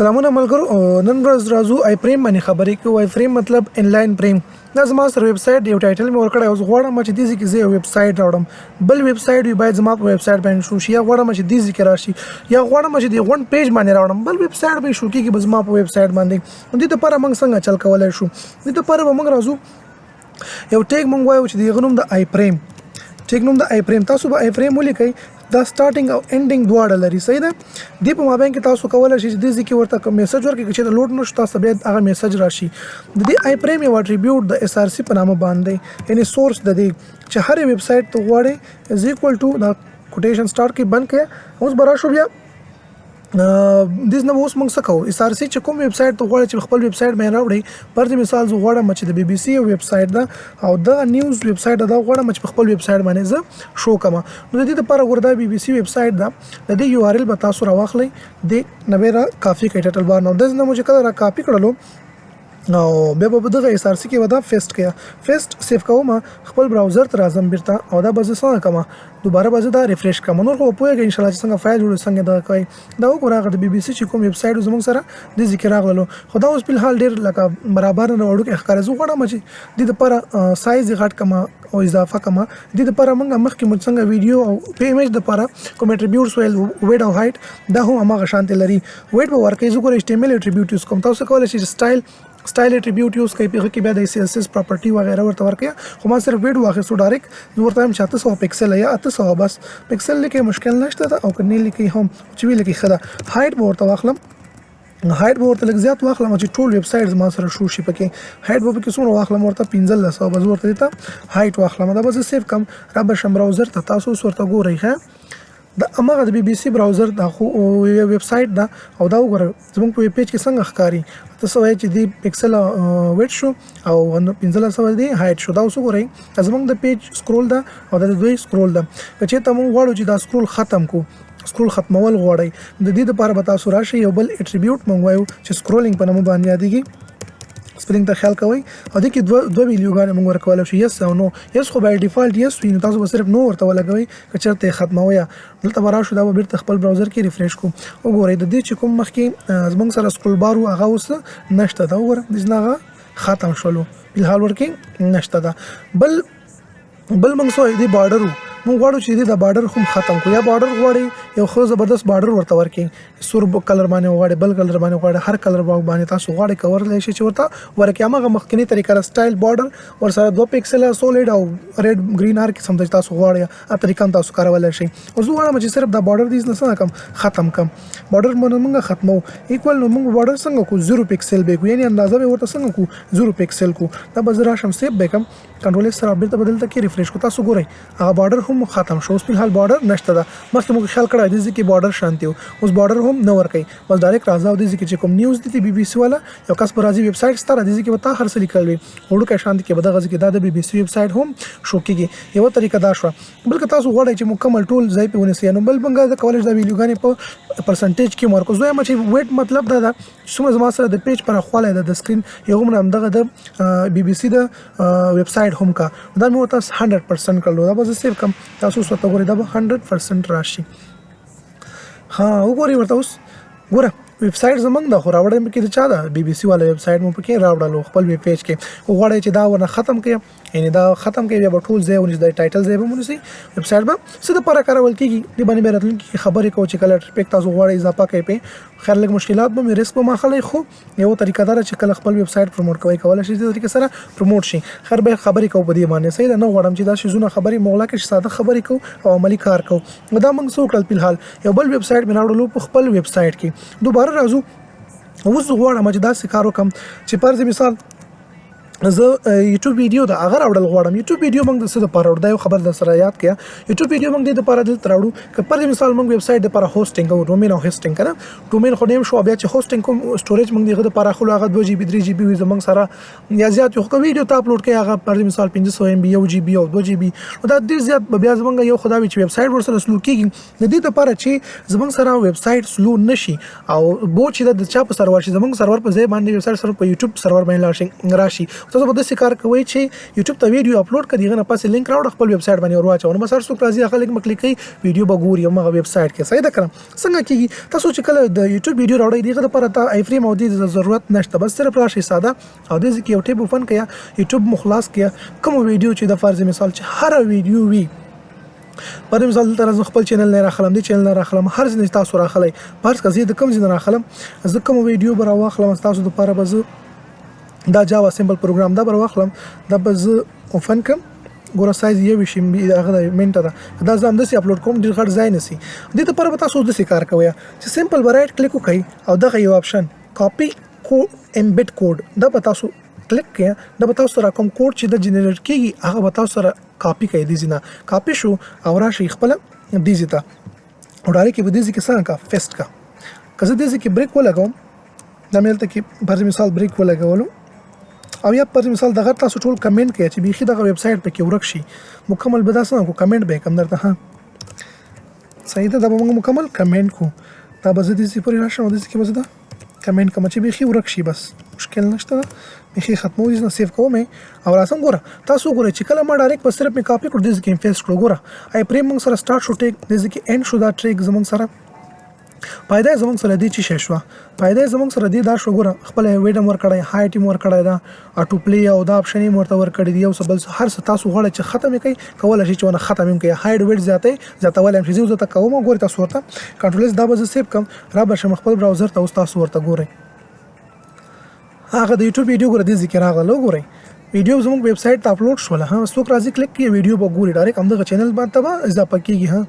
سلامونه ملګرو نن ورځ راځو آی فریم باندې خبرې کوو آی فریم مطلب انلاین فریم دا زما سره ویب سټ یو ټایټل مې ورکړی اوس غواړم چې دې ځکه زه ویب سټ راوړم بل ویب سټ وي باید زما په ویب سټ باندې شو شي یا غواړم چې دې ځکه راشي یا غواړم چې دې غون پیج باندې راوړم بل ویب سټ به شو کېږي زما په ویب سټ باندې دې لپاره موږ څنګه چل کولای شو دې لپاره موږ راځو یو ټیګ موږ وایو چې دې غنوم د آی فریم ټیګ نوم د آی فریم تاسو به آی فریم ولیکئ دا سٹارټینګ او انډینګ دواړه لري صحیح ده دی په مابین کې تاسو کولای شئ چې د ځکه ورته کوم میسج ورکړئ چې د لوډ نشته تاسو به هغه میسج راشي د دې آی فریم یو اټریبیوټ د اس ار سی په نامه باندې یعنی سورس د دې چې هر ویب سټ ته غواړي از ایکوال ټو دا کوټیشن سٹارټ کې بند کړئ اوس برا شو بیا دیس نو اوس موږ څه کوو اس ار سی چې کوم ویب سټ ته غواړي چې خپل ویب سټ باندې راوړي پر دې مثال زه غواړم چې د بي بي سي ویب سټ دا او د نیوز ویب سټ دا غواړم چې خپل ویب سټ باندې زه شو کوم نو د دې لپاره وردا بي بي سي ویب سټ دا د دې یو ار ال به تاسو راوخلئ د نویرا کافي ټایټل بار نو د نو چې کله را کاپی کړلو نو بیا په دغه اس ار سی کې ودا فیسټ کیا فیسټ سیف کوم خپل براوزر ته راځم بیرته او دا به څنګه کوم دوباره به دا ریفریش کوم نو خو پوهیږئ ان شاء الله چې څنګه فایل جوړ څنګه دا کوي دا وګورئ د بي بي سي چې کوم ویب سټ زموږ سره د ذکر راغلو خدا اوس په حال ډیر لکه برابر نه وړو کې ښکار زو غواړم چې د لپاره سایز غټ کما او اضافه کما د لپاره موږ مخکې څنګه ویډیو او په ایمیج د لپاره کوم اټریبیوټس ویل ویډ او هایټ دا هم هغه شانتي لري ویډ به ورکې زو ګور ایچ ټی ایم ال اټریبیوټ یوز کوم تاسو کولای شئ سټایل اټریبیوټ یوز کوي په کې بیا د سی اس اس پراپرټي وغیرہ ورته ورکیا خو ما صرف ویډیو واخیستو ډایرکټ ورته هم 700 پکسل یا 800 بس پکسل لیکي مشکل نشته او کني لیکي هم چې وی لیکي خدا هایټ ورته واخلم هایټ ورته لږ زیات واخلم چې ټول ویب سټ ما سره شو شي پکې هایټ به کې څومره واخلم ورته 1500 بس ورته دیتا هایټ واخلم دا به سیف کم را به شم براوزر ته تاسو ورته ګورئ ښه د امغه د بي بي سي براوزر د ویب سټ دا او دا وګورئ زموږ په ویب پیج کې څنګه ښکاری تاسو وایي چې دی پکسل ویډ شو او 1500 دی هایټ شو دا اوس وګورئ زموږ د پیج سکرول دا او د دوی سکرول دا چې ته مونږ غواړو چې دا سکرول ختم کو سکرول ختمول غواړئ د دې لپاره به تاسو راشئ یو بل اټریبیوټ مونږ وایو چې سکرولینګ په نامه باندې یادېږي سپیلینګ ته خیال کوئ او د کې دوه ویډیوګانې موږ ورکول شي یس او نو یس خو بای ډیفالت یس وي نو تاسو به صرف نو ورته ولګوئ که چېرته یې ختموئ دلته به راشو دا به بیرته خپل براوزر کې ریفریش کړو وګورئ د دې چې کوم مخکې زموږ سره سکرول بار و هغه اوس نشته دا وګوره داسې هغه ختم شولو فلحال ورکې نشته دا بل موږ سو دی بارډر موږ غواړو چې د بارډر هم ختم کو یا بارډر غواړي یو خو زبردست بارډر ورته ورکې سور کلر باندې غواړي بل کلر باندې غواړي هر کلر باندې تاسو غواړي کور لای شي چې ورته ورکې هغه مخکنی طریقه سټایل بارډر ور سره 2 پکسل سولید او ریډ گرین ار کې سم تاسو غواړي ا طریقه تاسو کارولای شي او زه غواړم چې صرف د بارډر دې نه کم ختم کم بارډر موږ ختمو ایکوال نو موږ بارډر څنګه کو 0 پکسل به کو یعنی اندازه به ورته څنګه کو 0 پکسل کو دا بزرا شم سیب بیکم کنټرول سره بیرته بدلته کې ریفریش کو تاسو ګورئ هغه بارډر هم ختم شو اوس په حال بارډر نشته دا مخکې موږ خیال کړی دی چې بارډر شانتي اوس بارډر هم نه ورکي بس ډایرکټ راځو د چې کوم نیوز دي بي بي سي والا یو کس پر راځي ویب سټ ستاره دي چې وتا هر څه لیکل وي وړو کې شانتي کې بدغه چې د بي بي سي ویب سټ هم شو کېږي یو طریقه دا شو بلکې تاسو غواړئ چې مکمل ټول ځای په ونیسئ نو بل بنګا د کالج د ویډیوګانې په پرسنټیج کې مرکز وایم چې ویټ مطلب دا څومره زما سره د پیج پر خواله د سکرین یو هم دغه د بي بي سي د ویب سټ هم کا دا مو تاسو 100% کړلو دا به سیف کم تاسو سوته غوړي دا 100% راشي ها وګورئ ورته اوس ګوره ویب سټ زمنګ د خوراوړم کې د چا دا بي بي سي والا ویب سټ مو پکې راوړلو خپل ویب پیج کې وغواړئ چې دا ونه ختم کړئ یعنی دا ختم کړئ به ټول ځای ونیس د ټایټل ځای به مونږ ویب سټ به څه د لپاره کارول کیږي د باندې به راتلونکي خبرې کوو چې کله ټریک تاسو غواړئ اضافه کوي په خیر لږ مشکلات به مې ریسک به ماخلې خو یو طریقه دا چې کله خپل ویب سټ پروموټ کوي کولای شي د طریقې سره پروموټ شي خیر به خبرې کوو په دې باندې صحیح نه غواړم چې دا شیزونه خبرې مولا کې ساده خبرې کوو او عملی کار کوو دا موږ څو کړل په حال یو بل ویب سټ بناوړلو په خپل ویب سټ کې دوباره راځو اوس غواړم چې دا کار وکم چې پر مثال زه یوټیوب ویډیو دا اگر اورل غواړم یوټیوب ویډیو موږ د څه لپاره اوردا یو خبر در سره یاد کړه یوټیوب ویډیو موږ د لپاره دلته راوړو که پر مثال موږ ویب سټ د لپاره هوسټینګ او ډومین او هوسټینګ کړه ډومین خو نیم شو بیا چې هوسټینګ کوم سټوریج موږ دغه لپاره خو هغه 2 جی بي 3 جی بي وي زموږ سره یا زیات یو ویډیو ته اپلوډ کړي هغه پر مثال 500 ام بي 1 جی بي او 2 جی بي دا ډیر زیات بیا زموږ یو خدای چې ویب سټ ورسره سلو کیږي د دې لپاره چې زموږ سره ویب سټ سلو نشي او بو چې د چا په سرور شي زموږ سرور په ځای باندې ویب سټ سره په یوټیوب سرور باندې راشي تاسو به داسې کار کوئ چې یوټیوب ته ویډیو اپلوډ کړئ دغه نه پاسې لینک راوړئ خپل ویب سایټ باندې ور واچوئ نو مثلا څوک راځي هغه لینک مکلیک کوي ویډیو به ګوري هغه ویب سایټ کې صحیح ده کړم څنګه کېږي تاسو چې کله د یوټیوب ویډیو راوړئ دغه لپاره ته آی فریم او د ضرورت نشته بس صرف راشي ساده او د ځکه یو ټیب اوپن کړئ یوټیوب مخلاص کړئ کوم ویډیو چې د فرض مثال چې هر ویډیو وي پر مثال تر زه خپل چینل نه راخلم دی چینل نه راخلم هر ځای تاسو راخلئ فرض کړئ د کوم ځای نه راخلم زه کوم ویډیو به راواخلم تاسو لپاره به زه دا جاوا سمبل پروګرام دا به راواخلم دا به زه اوپن کړم ګوره سایز یو شي هغه د منټه ده دا زه همداسې اپلوډ کوم ډېر غټ ځای نسی دې لپاره به تاسو داسې کار کوئ چې سمپل به رایټ کلیک وکړئ او دغه یو آپشن کاپي امبیډ کوډ دا به تاسو کلیک کړئ دا به تاسو سره کوم کوډ چې د جنریټ کیږي هغه به تاسو سره کاپي کوي دي نه کاپي شو او راشي خپل دي زیته او ډایرکټ به دي کې څنګه کا فیست کا کزه دي کې بریک ولګوم دا ملته کې پر مثال بریک ولګولو او یا پر مثال دغه تاسو ټول کمنټ کوي چې بيخي دغه ویب سټ پکې ورک شي مکمل به تاسو کو کمنټ به کوم درته ها صحیح ده دا به مکمل کمنټ کو دا به زه دې پورې راشم د دې کې مزه ده کمنټ کوم چې بيخي ورک شي بس مشکل نشته بيخي ختمو دي نه سیف کوم او راسم ګوره تاسو ګوره چې کله ما ډایرکټ په صرف می کاپی کړ دې کې پیسټ کړو ګوره آی پریم موږ سره سٹارټ شو ټیک دې کې اند شو دا ټریک زمونږ سره پایدا زمونږ سره دی چې شوا پایدا زمونږ سره دی دا شو ګوره خپل ویډم ور کړای هاي ټیم ور کړای دا اټو پلی او دا اپشن یې ورته ور کړی دی او سبل هر څه تاسو غواړئ چې ختم کړئ کول شي چې ونه ختم کړئ هاید ویډ زیاتول هم شي زه ته کوم ګوره تاسو ورته کنټرول دا به سیف کم را به شم خپل براوزر ته تاسو ورته ګورئ هغه د یوټیوب ویډیو ګوره د ذکر راغلو ګورئ ویډیو زموږ ویب سټ ته اپلوډ شول ها څوک راځي کلیک کوي ویډیو به ګوري ډایرکټ همدغه چینل باندې به اضافه کیږي ها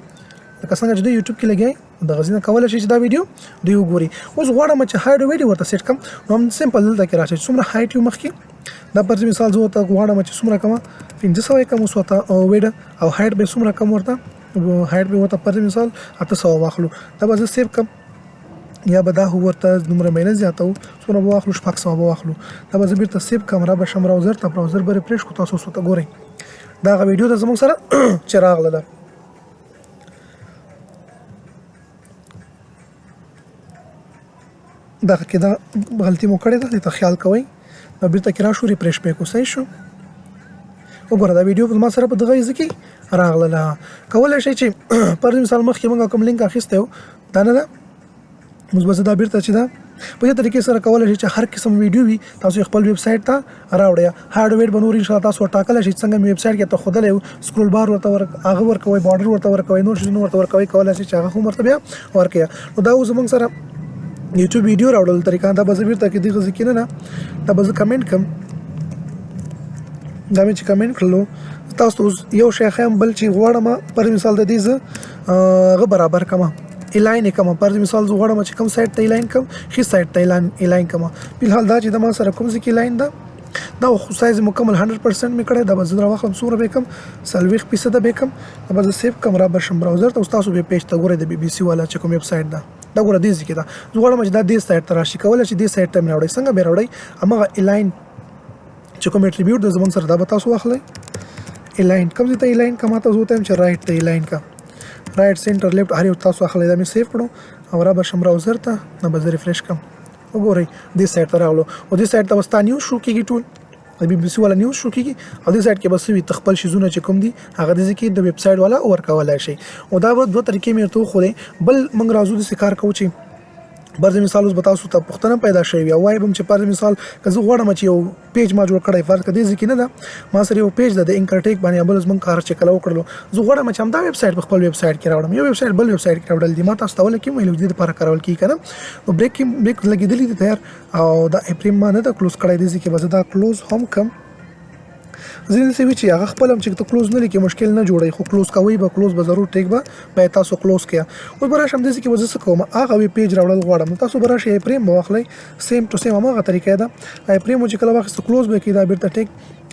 لکه څنګه چې د یوټیوب کې لګي د غزنه کول شي چې دا ویډیو دی وګوري اوس غواړم چې هاید ویډیو ورته سیټ کم نو هم سمپل دلته کې راشي څومره هایټ یو مخکې دا پر مثال زه ته غواړم چې څومره کم 1500 کم اوس وته او ویډ او هایټ به څومره کم ورته هایټ به وته پر مثال 800 واخلو دا به زه سیف کم یا به دا ورته نمبر مینه زیاتو څومره به واخلو 600 به واخلو دا به زه بیرته سیف کم را به شم براوزر ته براوزر به ریفریش کو تاسو ته ګورئ دا ویډیو د زموږ سره چراغ لده دا کې دا غلطي مو کړې ده ته خیال کوئ نو بیرته کې را شو ریفریش پې کو صحیح شو وګوره دا ویډیو په ما سره په دغه ځکه راغله کولای شي چې پر مثال مخکې موږ کوم لینک اخیسته یو دا نه ده مثبت دا بیرته چې دا په دې طریقې سره کولای شي چې هر قسم ویډیو وي تاسو خپل ویب سټ ته راوړئ هارډ ویډ بنور ان شاء الله تاسو ټاکل شي څنګه ویب سټ کې ته خودلې سکرول بار ورته هغه ورکوي بارډر ورته ورکوي نور شنو ورته ورکوي کولای شي چې هغه هم ورته بیا ورکوي نو دا اوس موږ سره یوټیوب ویډیو راوړل طریقه دا به بیرته کې دغه ځکه نه دا به کمنټ کم دا مې چې کمنټ کړلو تاسو یو شی خام بل چې غواړم پر مثال د دې غو برابر کما الاین کما پر مثال زه غواړم چې کوم سایت ته الاین کم هي سایت ته الاین کما په حال دا چې د ما سره کوم ځکه الاین دا خو سایز مکمل 100% می کړی دا به زه راوخم سوره به کم 40% به کم دا به زه سیف کم را بشم براوزر ته تاسو به پیج ته ګورئ د بي بي سي والا چې کوم ویب سایت دا ګوره دې ځکه دا زه غواړم چې دا دې سایت ته راشي کولای شي دې سایت ته مې راوړی څنګه به راوړی امغه الاین چې کوم اټریبیوټ د زمون سره دا به تاسو واخلئ الاین کوم ځای ته الاین کما تاسو ته چې رائټ ته الاین کا رائټ سنټر لیفټ هر یو تاسو اخلي دا مې سیف کړو او را به شم براوزر ته نو به ریفریش کوم وګورئ دې سایت ته راغلو او دې سایت ته وستا نیوز شو کیږي ټول د بي بي سي والا نیوز شو کیږي او دې سایت کې بس وي تخپل شیزونه چې کوم دي هغه دې کې د ویب سټ والا ورکولای شي او دا دوه طریقې مې ته خو بل موږ راځو د کار کوو چې برز مثال اوس بتاسو ته پښتنه پیدا شوی یا وای بم چې پر مثال که زه غواړم چې یو پیج ما جوړ کړی فرض کړئ ځکه نه ده ما سره یو پیج ده د انکرټیک باندې بل زمون کار چې کلو کړلو زه غواړم چې هم دا ویب سټ په خپل ویب سټ کې راوړم یو ویب سټ بل ویب سټ کې راوړل دي ما تاسو ته ولکه مې لږ دې لپاره کارول کی کنه نو بریک لګیدلې دي تیار او دا اپریم ما نه دا کلوز کړی دي ځکه بس دا کلوز هم کم زین سی چې هغه خپل هم چې ته کلوز نه لیکي مشکل نه جوړي خو کلوز کوي به کلوز به ضرور ټیک به تاسو کلوز کیا او براش هم دې کې وځه کوم هغه وی پیج راوړل غواړم تاسو براش یې پریم واخلئ سیم ټو سیم هغه طریقې ده پریم چې کله وخت کلوز به کې دا بیرته ټیک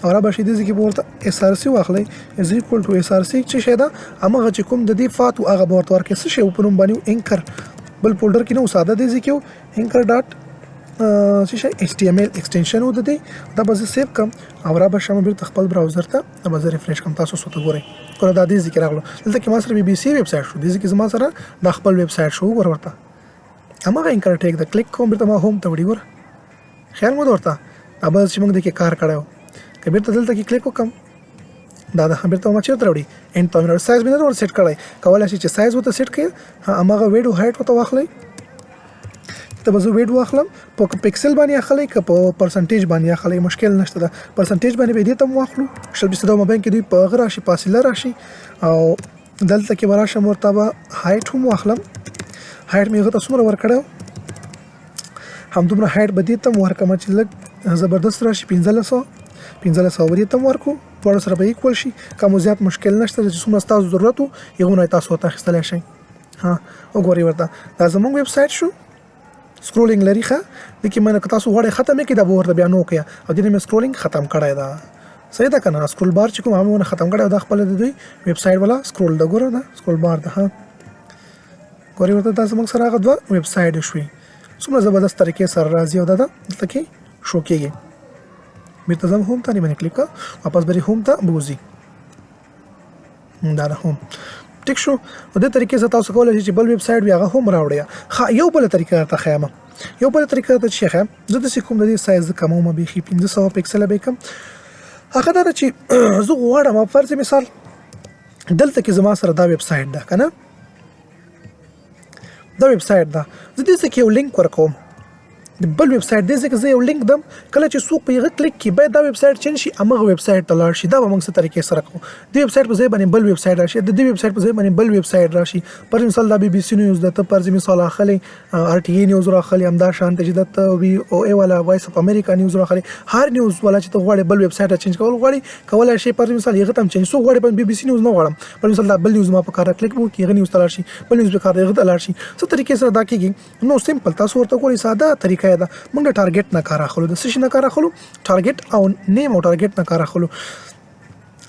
او را به شي دې کې ورته اس ار سی واخلئ از ایکوال ټو اس ار سی چې شه دا هغه چې کوم د دې فات او هغه ورته ورکه څه شی په نوم باندې انکر بل فولډر کې نو ساده دې ځکه انکر ډاټ چې HTML ایکستنشن و د دې دا به سیو کم او را به شم بیرته خپل براوزر ته دا به ریفریش کوم تاسو څه ته ګورئ کله دا دې ذکر راغلو دلته کې ما سره BBC ویب سټ شو دې ځکه زما سره د خپل ویب سټ شو ورته همغه انکر ټیک دا کلیک کوم بیرته ما هوم ته وړي ګور خیر مو ورته ابل چې موږ د کې کار کړو که بیرته دلته کې کلیک وکم دا بیرته ما چیرته راوړي اینډ ته مې سایز مې نه ور سیټ کړی کولای شي چې سایز وته سیټ کړي هماغه ویډیو هایټ وته واخلئ ته به زه ویډیو واخلم په پکسل باندې اخلئ که په پرسنټیج باندې اخلئ مشکل نشته ده پرسنټیج باندې به دې ته هم واخلو 20 مابین کې دوی په هغه راشي فاصله راشي او دلته کې به راشم ورته به هایټ هم واخلم هایټ مې هغه ته څومره ورکړی همدومره هایټ به دې ته هم ورکړم چې لږ زبردست راشي 1500 به دې ته هم ورکړو دواړو سره به ایکول شي کم و زیات مشکل نشته چې څومره ستاسو ضرورت وو هغونه تاسو ورته اخیستلی شئ وګورئ ورته دا زموږ ویب سایټ شو سکرولینګ لري ښه د کې منه که تاسو غواړئ ختم یې کړئ دا به ورته بیا نو کړئ او دې مې سکرولینګ ختم کړی ده صحیح ده که نه سکرول بار چې کوم هغه مې ختم کړی دا خپله د دوی ویب سایټ والا سکرول ده ګوره دا سکرول بار ده ګورئ ورته دا زموږ سره هغه دوه ویب سایټ شوي څومره زبردست طریقې سره راځي او دا دلته کې شو کېږي بیرته ځم هوم ته نه باندې کلیک کړه واپس به هوم ته بوځي دا ده هوم ټیک شو په دې طریقې سره تاسو کولای شئ چې بل ویب سایټ وي هغه هم راوړئ یو بل طریقه درته ښیم یو بل طریقه درته چې ښیم زه داسې کوم د دې سایز کموم بیخي 1500 پکسله به کم هغه دا چې زه غواړم فرض مثال دلته کې زما سره دا ویب سایټ ده که نه دا ویب سایټ ده زه دې ځای کې یو لینک ورکوم د بل ویب سایټ دې ځای کې زه یو لینک دم کله چې څوک په هغه کلیک کړي باید دا ویب سایټ چینج شي همغه ویب سایټ ته لاړ شي دا به موږ څه طریقې سره کوو د ویب سایټ په ځای باندې بل ویب سایټ راشي د دې ویب سایټ په ځای باندې بل ویب سایټ راشي پر مثال دا BBC نیوز ده ته پر مثال اخلي RTA نیوز راخلي همدا شانته چې د VOA والا وایس اف امریکا نیوز راخلي هر نیوز والا چې ته غواړې بل ویب سایټ چینج کولای شي پر مثال هغه تم چینج سو غواړې په BBC نیوز نه غواړم پر مثال دا بل نیوز ما په کار کلیک وکړي هغه نیوز تلل شي بل نیوز په کار هغه تلل شي څه طریقې سره دا کیږي نو سیمپل تاسو ورته کولی ساده طریقه ده موږ ټارګټ نه کار اخلو د څه نه کار اخلو ټارګټ او نیم او ټارګټ نه کار اخلو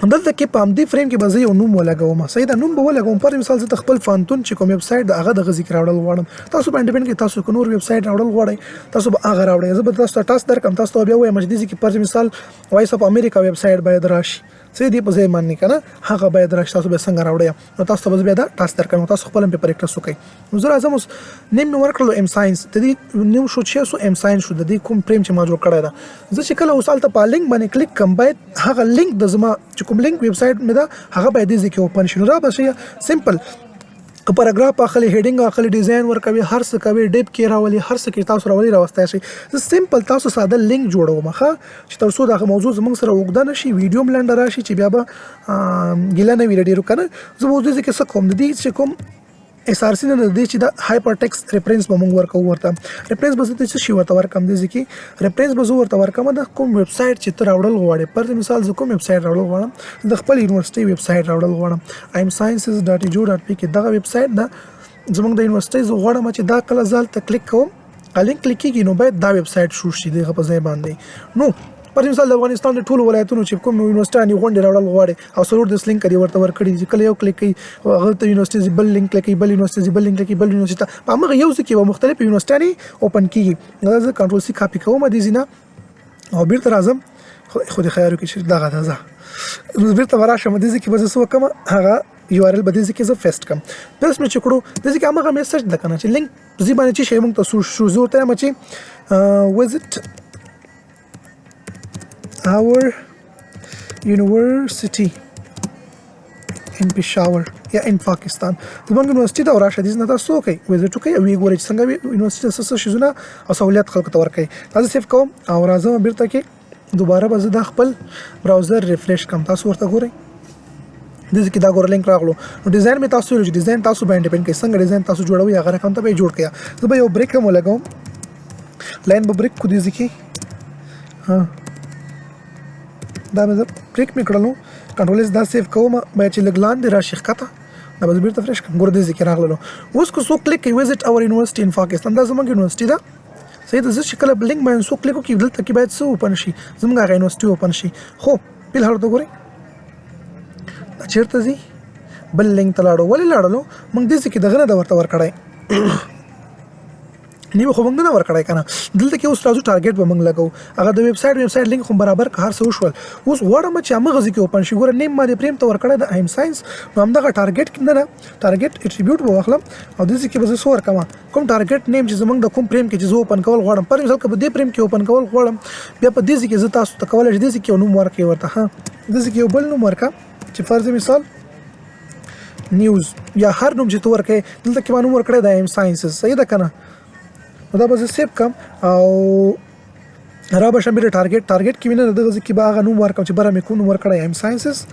دلته کې په همدې فریم کې به زه یو نوم ولګوم صحیح ده نوم به ولګوم پر مثال زه خپل فانتون چې کوم ویب سایټ د هغه د ذکر راوړل غواړم تاسو په انډیپندنت کې تاسو کو نور ویب سایټ راوړل غواړئ تاسو به هغه راوړئ زه به تاسو ته ټاسک درکم تاسو بیا وایم چې دې کې پر مثال وایس اف امریکا ویب سایټ باید راشي سې دې په ځای باندې کنه هغه باید راشي تاسو به څنګه راوړئ نو تاسو ته بیا دا ټاسک درکم تاسو خپل په پریکټس وکړئ نو زه راځم اوس نیم مې ورکړلو ام ساينس د دې نیم شو چې سو ام ساينس شو د دې کوم فریم چې ما جوړ کړی دا زه چې کله اوس الته په لینک باندې کلیک کوم باید هغه لینک د زما چې کوم لینک ویب سایټ مې دا هغه باید دې کې اوپن شي نو را به سمپل که پاراګراف اخلي هډینګ اخلي ډیزاین ورکوي هر څه کوي ډیپ کې راولي هر څه کې تاسو راولي راوستای شي زه سمپل تاسو ساده لینک جوړوم ښه چې تر څو دا موضوع زموږ سره وګدا نشي ویډیو ملنډ راشي چې بیا به ګیله نه ویل ډیرو کنه زه موضوع کې څه کوم د دې چې کوم SRC نه د دې چې د هایپر ټیکسټ ریفرنس به موږ ورکو ورته ریفرنس به څه شي ورته ورکم د ځکه ریفرنس به زه ورته ورکم د کوم ویب سایټ چې تر راوړل غواړي پر مثال زه کوم ویب سایټ راوړل غواړم د خپل یونیورسيټي ویب سایټ راوړل غواړم imsciences.edu.pk دغه ویب سایټ دا زموږ د یونیورسيټي زه غواړم چې دا کله ځل ته کلیک کوم لینک کلیک کیږي نو باید دا ویب سایټ شو شي دغه په ځای باندې نو پر مثال د افغانستان د ټولو ولایتونو چې کوم یونیورسيټي غونډه راوړل غواړي او سرور د لینک کړي ورته ورکړي چې کله یو کلیک کوي هغه ته یونیورسيټي بل لینک کلیک کوي بل یونیورسيټي بل لینک کوي بل یونیورسيټي په هغه یو ځکه یو مختلف یونیورسيټي اوپن کیږي دا زه کنټرول سی کاپی کوم د زینا او بیرته راځم خو د خیارو کې چې دغه ده بیرته وراشم د ځکه به زه کوم هغه URL به دې کې زه فیسټ کم پس مې چکړو د دې کې هغه میسج د کنه چې لینک زی باندې چې شی موږ ته شو زو ته مچ visit our university in Peshawar یا in Pakistan زموږ یونیورسيټي دا راشه دي نه تاسو کوي وزټ کوي او وی ګورئ څنګه یونیورسيټي سره شزونه او سہولیت خلکو ته ورکړي تاسو سیف کوم او راځم بیرته کې دوباره به زه د خپل براوزر ریفریش کوم تاسو ورته ګورئ د دې کې دا ګور لینک راغلو نو ډیزاین می تاسو ویل ډیزاین تاسو باندې ډیپند کوي څنګه ډیزاین تاسو جوړوي هغه رقم ته به جوړ کړئ زه به یو بریک هم لګوم لاین به بریک کو دي ځکه دا مې بریک می کړلو کنټرول اس دا سیف کوم مې چې لګلان دي راشي ښکته دا به بیرته فرش کوم ګور دې ذکر راغلو اوس کو سو کلیک کوي وزټ اور یونیورسيټي ان پاکستان دا زموږ یونیورسيټي دا صحیح ده چې کله لینک باندې سو کلیک کوي دلته کې باید سو اوپن شي زموږ هغه یونیورسيټي اوپن شي خو په هر ډول ګوري چیرته زی بل لینک ته لاړو ولې لاړو موږ دې کې دغه نه د ورته ورکړای نیو خو موږ نه ورکړای کنه دلته کې اوس راځو ټارګټ به موږ لګو هغه د ویب سټ لینک خو برابر کار سو شول اوس وړم چې هغه غزي کې اوپن شي ګوره نیم باندې پریم ته ورکړای د ایم ساينس نو همدغه ټارګټ کې نه ټارګټ اټریبیوټ به واخلم او د دې کې به زه سور کما کوم ټارګټ نیم چې زمونږ د کوم پریم کې چې زه اوپن کول غواړم پر مثال کې د پریم کې اوپن کول غواړم بیا په دې کې زه تاسو ته کولای شم د دې کې نوم ورکړم ورته ها د دې کې بل نوم ورکا چې فرض مثال نیوز یا هر نوم چې تو ورکې دلته کې نوم ورکړی د ایم ساينس صحیح ده کنه دا به زه سیب کم او را به شم بیره ټارګټ کې وینه دغه ځکه به هغه نوم ورکم چې بره مې کوم نوم ورکړی ایم ساينسز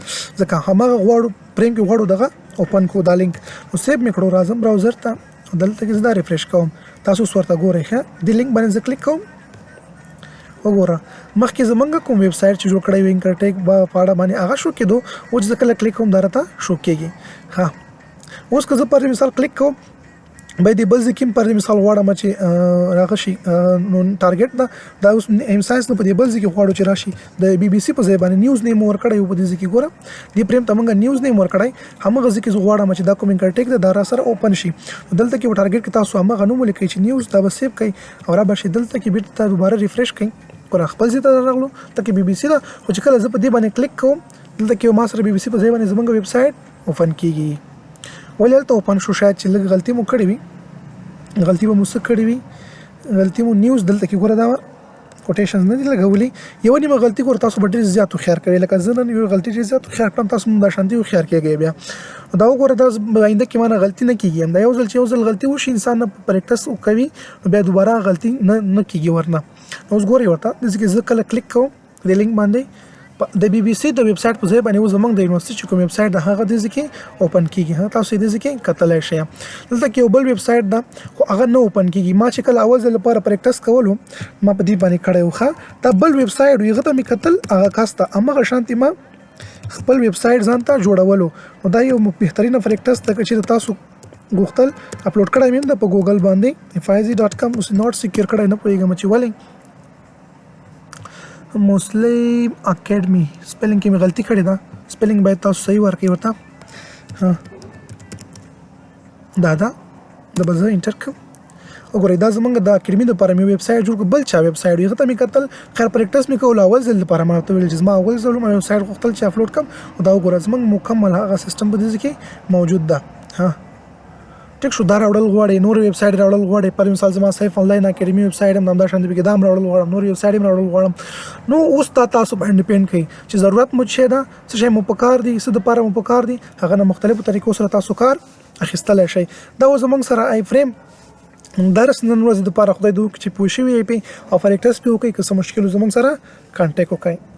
ځکه هماغه غواړو پریم کې غواړو دغه اوپن کو دا لینک نو سیب مې کړو راځم براوزر ته دلته کې زه دا ریفریش کوم تاسو ورته ګورئ ښه د لینک باندې زه کلیک کوم وګوره مخکې زمونږ کوم ویب سایټ چې جوړ کړی و انکرټیک به پاړه باندې هغه شو کېدو او چې کله کلیک کوم درته شو کېږي ها اوس که زه پر مثال کلیک کوم به دې بل ځکه پر مثال غواړم چې راغشي نو ټارګټ دا اوس ایم ساينس نو په دې بل ځکه غواړو چې راشي د بي بي سي په ځای باندې نیوز نیم ورکړی په دې ځکه ګوره دې پریم ته موږ نیوز نیم ورکړی همغه ځکه زه غواړم چې دا کوم انکرټیک دا را سره اوپن شي دلته کې ټارګټ کې تاسو همغه نوم لیکئ چې نیوز دا به سیو کړئ او را به شي دلته کې بیرته دوباره ریفریش کړئ پر خپل ځای ته راغلو ته کې بي بي سي دا خو چې کله زه په دې باندې کلیک کوم دلته کې ما سره بي بي سي په ځای باندې زمونږ ویب سایټ اوپن کیږي ولې هلته اوپن شو شاید چې لږ غلطي مو کړې وي غلطي به مو څه کړې وي غلطي مو نیوز دلته کې ګوره دا کوټیشنز نه دي لګولي یو نیمه غلطي ګوره تاسو به ډېر زیات هوښیار کوئ لکه زه نن یو غلطي ډېر زیات هوښیار کړم تاسو هم دا شانتي هوښیار کېږئ بیا دا وګوره دا آینده کې مانه غلطي نه کېږي دا یو ځل چې یو ځل غلطي وشي انسان نه پریکټس کوي بیا دوباره غلطي نه کېږي ورنه اوس ګورئ ورته داسې زه کله کلیک کوم د لینک باندې د بي بي سي د ویب سایټ په ځای باندې زمونږ د یونیورسيټي چې کوم ویب سایټ د هغه د ځکه اوپن کیږي تاسو دې ځکه کتلای شئ دلته کې یو بل ویب سایټ ده خو هغه نه اوپن کیږي ما چې کله اول ځل لپاره پریکټس کولو ما په دې باندې کړی وخه دا بل ویب سایټ وي هغه ته مې کتل هغه کاسته امغه شانتي ما خپل ویب سایټ ځان ته جوړولو نو دا یو بهترینه پریکټس ده چې تاسو غوښتل اپلوډ کړی مې د په ګوګل باندې fiz.com اوس نوٹ سکیور کړی نه پوهیږم چې ولې مسلم اکیډمي سپیلینګ کې مې غلطي کړې ده سپیلینګ باید تاسو صحیح ورکړئ ورته ها دا به زه انټر کړم وګورئ دا زمونږ د اکیډمي دپاره مې ویب سایټ جوړ کړ بل چا ویب سایټ هغه ته مې کتل خیر پریکټس مې کول اول ځل لپاره ما ورته ویل چې زما اول ځل مې ویب سایټ غوښتل چې اپلوډ کړم او دا وګوره زمونږ مکمل هغه سیستم په دې کې موجود ده ها ټیک شو دا راوړل غواړي نور ویب سایټ راوړل غواړي پر مثال زما سیف انلاین اکیډمي ویب سایټ هم دا شاندې کې دام راوړل غواړم نور ویب سایټ هم راوړل غواړم نو اوس تاسو باندې ډیپند کوي چې ضرورت مو شه دا څه مو پکار دي څه د پاره مو پکار دي هغه نه مختلفو طریقو سره تاسو کار اخیستلای شئ دا زمونږ سره آی فریم درس نن ورځ د پاره خدای دوی چې پوښي وي او فریکټس په کوي که څه مشکل زمونږ سره کانټیکټ وکړئ